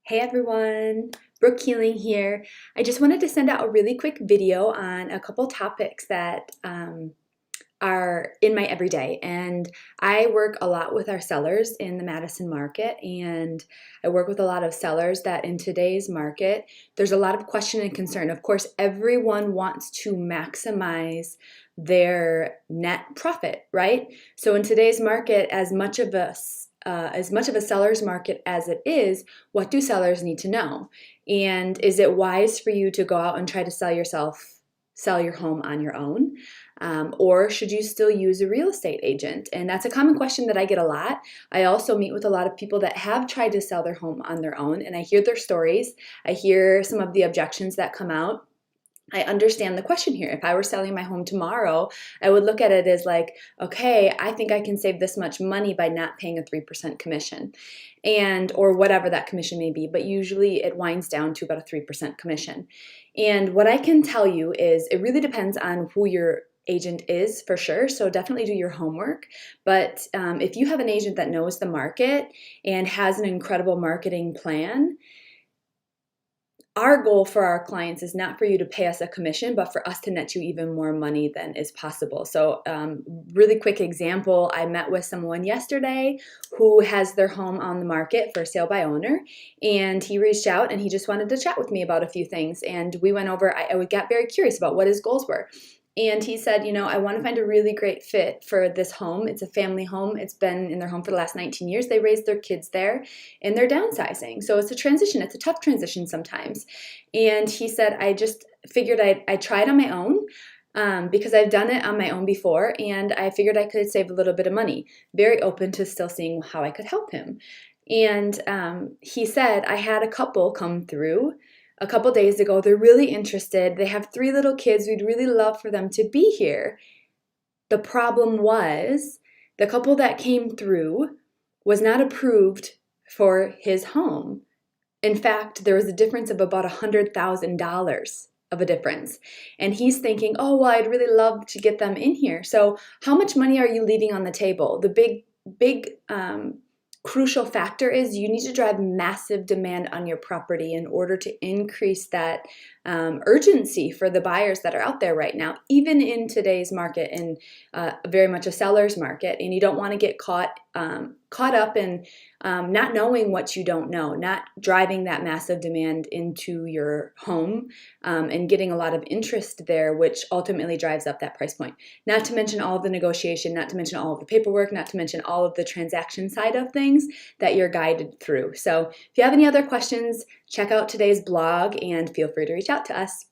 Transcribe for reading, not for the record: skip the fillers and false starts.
Hey everyone, Brooke Keeling here. I just wanted to send out a really quick video on a couple topics that are in my everyday. And I work a lot with our sellers in the Madison market, and I work with a lot of sellers that in today's market, there's a lot of question and concern. Of course, everyone wants to maximize their net profit, right? So in today's market, as much of a seller's market as it is, what do sellers need to know? And is it wise for you to go out and try to sell your home on your own? Or should you still use a real estate agent? And that's a common question that I get a lot. I also meet with a lot of people that have tried to sell their home on their own, and I hear their stories. I hear some of the objections that come out. I understand the question here. If I were selling my home tomorrow, I would look at it as like, okay, I think I can save this much money by not paying a 3% commission, or whatever that commission may be, but usually it winds down to about a 3% commission. And what I can tell you is it really depends on who your agent is, for sure. So definitely do your homework. But if you have an agent that knows the market and has an incredible marketing plan, our goal for our clients is not for you to pay us a commission, but for us to net you even more money than is possible. So really quick example, I met with someone yesterday who has their home on the market for sale by owner, and he reached out and he just wanted to chat with me about a few things. And we went over, I got very curious about what his goals were. And he said, I want to find a really great fit for this home. It's a family home. It's been in their home for the last 19 years. They raised their kids there and they're downsizing. So it's a transition. It's a tough transition sometimes. And he said, I just figured I'd try it on my own because I've done it on my own before, and I figured I could save a little bit of money. Very open to still seeing how I could help him. And he said, I had a couple come through a couple days ago. They're really interested. They have 3 little kids. We'd really love for them to be here. The problem was the couple that came through was not approved for his home. In fact, there was a difference of about $100,000 of a difference. And he's thinking, oh, well, I'd really love to get them in here. So how much money are you leaving on the table? The big crucial factor is you need to drive massive demand on your property in order to increase that urgency for the buyers that are out there right now, even in today's market, and very much a seller's market. And you don't want to get caught up in not knowing what you don't know, not driving that massive demand into your home and getting a lot of interest there, which ultimately drives up that price point. Not to mention all of the negotiation, not to mention all of the paperwork, not to mention all of the transaction side of things that you're guided through. So if you have any other questions, check out today's blog and feel free to reach out to us.